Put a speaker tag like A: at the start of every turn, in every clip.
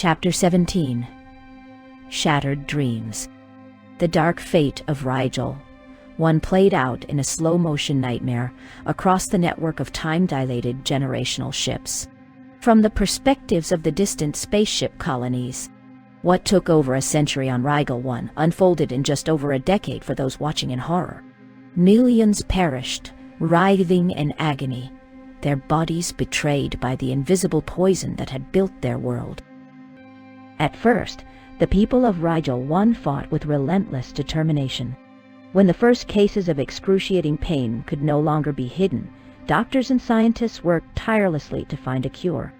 A: Chapter 17. Shattered Dreams. The dark fate of Rigel, one played out in a slow-motion nightmare across the network of time-dilated generational ships. From the perspectives of the distant spaceship colonies, what took over a century on Rigel 1 unfolded in just over a decade for those watching in horror. Millions perished, writhing in agony, their bodies betrayed by the invisible poison that had built their world. At first, the people of Rigel 1 fought with relentless determination. When the first cases of excruciating pain could no longer be hidden, doctors and scientists worked tirelessly to find a cure.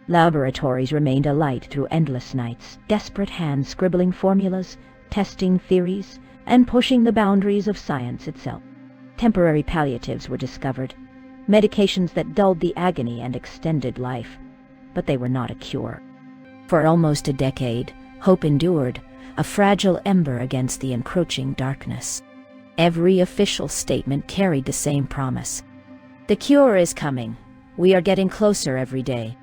A: Laboratories remained alight through endless nights, desperate hands scribbling formulas, testing theories, and pushing the boundaries of science itself. Temporary palliatives were discovered, medications that dulled the agony and extended life, but they were not a cure. For almost a decade, hope endured, a fragile ember against the encroaching darkness. Every official statement carried the same promise. The cure is coming. We are getting closer every day.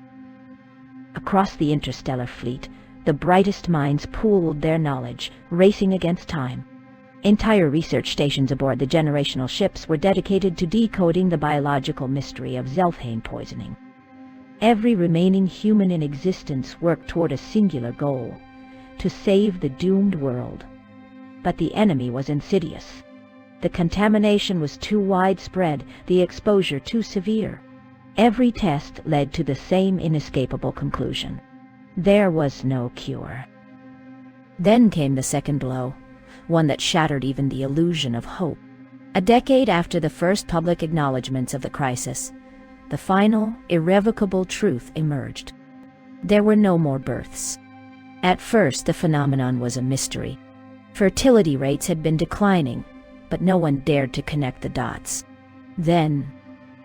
A: Across the interstellar fleet, the brightest minds pooled their knowledge, racing against time. Entire research stations aboard the generational ships were dedicated to decoding the biological mystery of Zelthane poisoning. Every remaining human in existence worked toward a singular goal: to save the doomed world. But the enemy was insidious. The contamination was too widespread, the exposure too severe. Every test led to the same inescapable conclusion: there was no cure. Then came the second blow, one that shattered even the illusion of hope. A decade after the first public acknowledgments of the crisis, the final, irrevocable truth emerged. There were no more births. At first, the phenomenon was a mystery. Fertility rates had been declining, but no one dared to connect the dots. Then,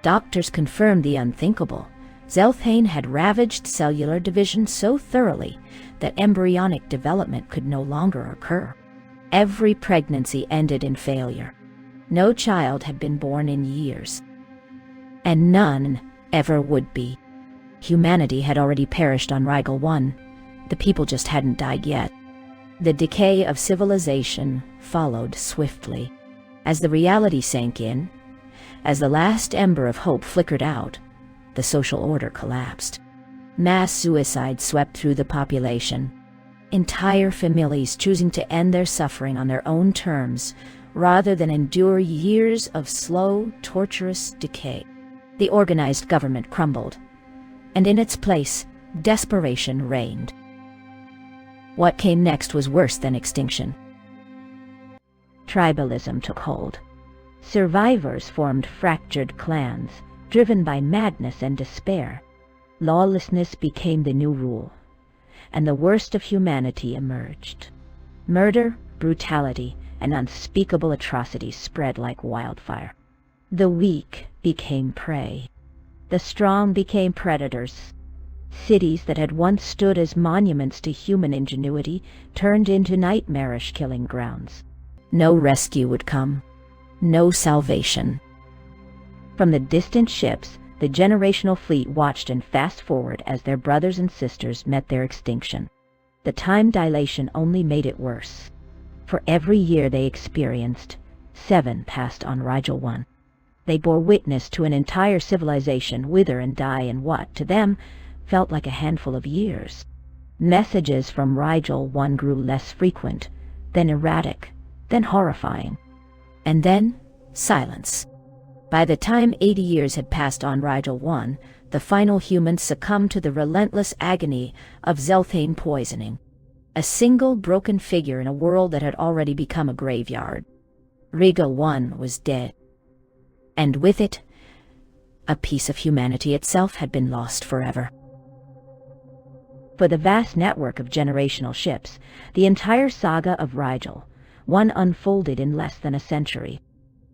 A: doctors confirmed the unthinkable. Zelthane had ravaged cellular division so thoroughly that embryonic development could no longer occur. Every pregnancy ended in failure. No child had been born in years. And none ever would be. Humanity had already perished on Rigel 1. The people just hadn't died yet. The decay of civilization followed swiftly. As the reality sank in, as the last ember of hope flickered out, the social order collapsed. Mass suicide swept through the population. Entire families choosing to end their suffering on their own terms, rather than endure years of slow, torturous decay. The organized government crumbled, and in its place, desperation reigned. What came next was worse than extinction. Tribalism took hold. Survivors formed fractured clans, driven by madness and despair. Lawlessness became the new rule, and the worst of humanity emerged. Murder, brutality, and unspeakable atrocities spread like wildfire. The weak became prey. The strong became predators. Cities that had once stood as monuments to human ingenuity turned into nightmarish killing grounds. No rescue would come. No salvation. From the distant ships, the generational fleet watched and fast-forward as their brothers and sisters met their extinction. The time dilation only made it worse. For every year they experienced, 7 passed on Rigel 1. They bore witness to an entire civilization wither and die in what, to them, felt like a handful of years. Messages from Rigel 1 grew less frequent, then erratic, then horrifying. And then, silence. By the time 80 years had passed on Rigel 1, the final humans succumbed to the relentless agony of Zelthane poisoning. A single broken figure in a world that had already become a graveyard. Rigel 1 was dead. And with it, a piece of humanity itself had been lost forever. For the vast network of generational ships, the entire saga of Rigel 1 unfolded in less than a century.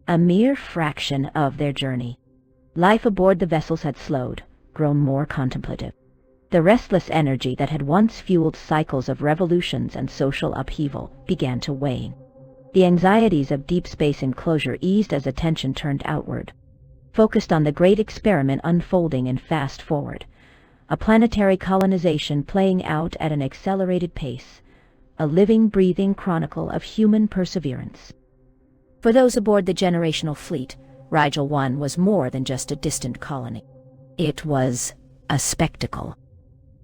A: A mere fraction of their journey. Life aboard the vessels had slowed, grown more contemplative. The restless energy that had once fueled cycles of revolutions and social upheaval began to wane. The anxieties of deep space enclosure eased as attention turned outward, focused on the great experiment unfolding in fast forward, a planetary colonization playing out at an accelerated pace, a living, breathing chronicle of human perseverance. For those aboard the generational fleet, Rigel 1 was more than just a distant colony. It was a spectacle.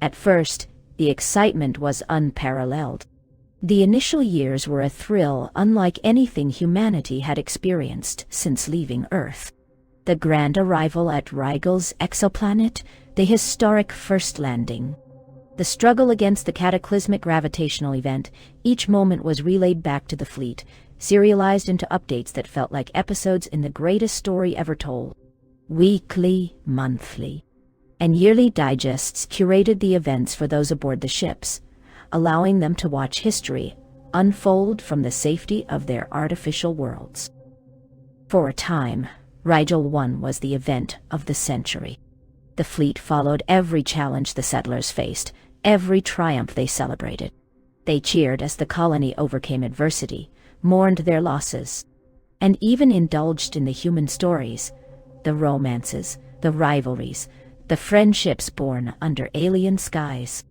A: At first, the excitement was unparalleled. The initial years were a thrill unlike anything humanity had experienced since leaving Earth. The grand arrival at Rigel's exoplanet, the historic first landing. The struggle against the cataclysmic gravitational event, each moment was relayed back to the fleet, serialized into updates that felt like episodes in the greatest story ever told. Weekly, monthly, and yearly digests curated the events for those aboard the ships, allowing them to watch history unfold from the safety of their artificial worlds. For a time, Rigel 1 was the event of the century. The fleet followed every challenge the settlers faced, every triumph they celebrated. They cheered as the colony overcame adversity, mourned their losses, and even indulged in the human stories, the romances, the rivalries, the friendships born under alien skies.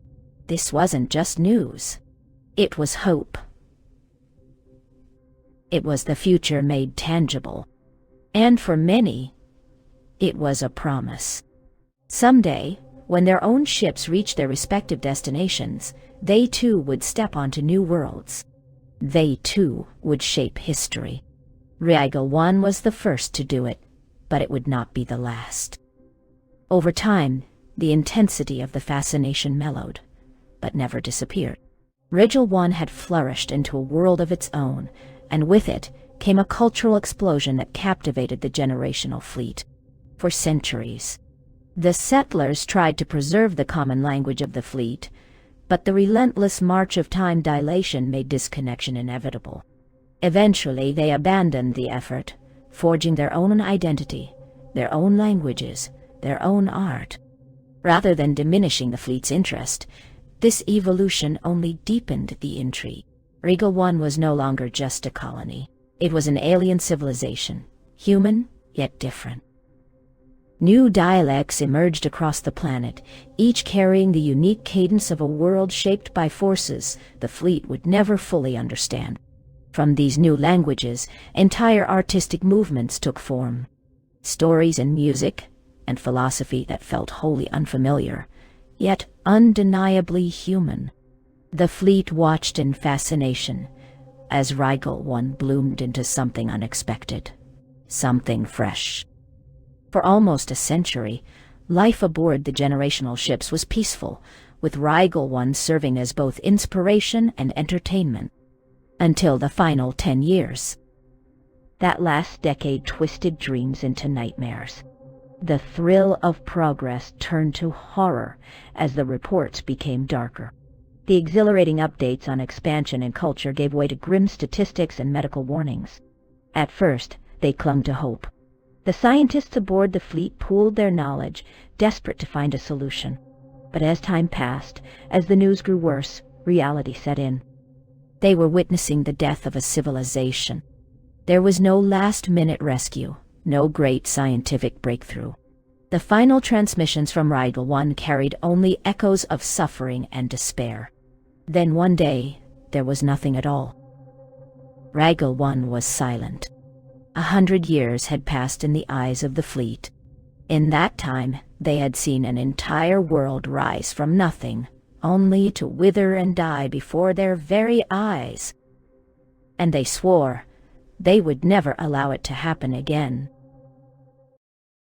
A: This wasn't just news. It was hope. It was the future made tangible. And for many, it was a promise. Someday, when their own ships reached their respective destinations, they too would step onto new worlds. They too would shape history. Rigel 1 was the first to do it, but it would not be the last. Over time, the intensity of the fascination mellowed, but never disappeared. Rigel 1 had flourished into a world of its own, and with it came a cultural explosion that captivated the generational fleet. For centuries, the settlers tried to preserve the common language of the fleet, but the relentless march of time dilation made disconnection inevitable. Eventually, they abandoned the effort, forging their own identity, their own languages, their own art. Rather than diminishing the fleet's interest, this evolution only deepened the intrigue. Rigel 1 was no longer just a colony. It was an alien civilization, human yet different. New dialects emerged across the planet, each carrying the unique cadence of a world shaped by forces the fleet would never fully understand. From these new languages, entire artistic movements took form. Stories and music, and philosophy that felt wholly unfamiliar, yet undeniably human. The fleet watched in fascination as Rigel 1 bloomed into something unexpected, something fresh. For almost a century, life aboard the generational ships was peaceful, with Rigel 1 serving as both inspiration and entertainment. Until the final 10 years. That last decade twisted dreams into nightmares. The thrill of progress turned to horror as the reports became darker. The exhilarating updates on expansion and culture gave way to grim statistics and medical warnings. At first, they clung to hope. The scientists aboard the fleet pooled their knowledge, desperate to find a solution. But as time passed, as the news grew worse, reality set in. They were witnessing the death of a civilization. There was no last-minute rescue, no great scientific breakthrough. The final transmissions from Rigel 1 carried only echoes of suffering and despair. Then one day, there was nothing at all. Rigel 1 was silent. 100 years had passed in the eyes of the fleet. In that time, they had seen an entire world rise from nothing, only to wither and die before their very eyes. And they swore they would never allow it to happen again.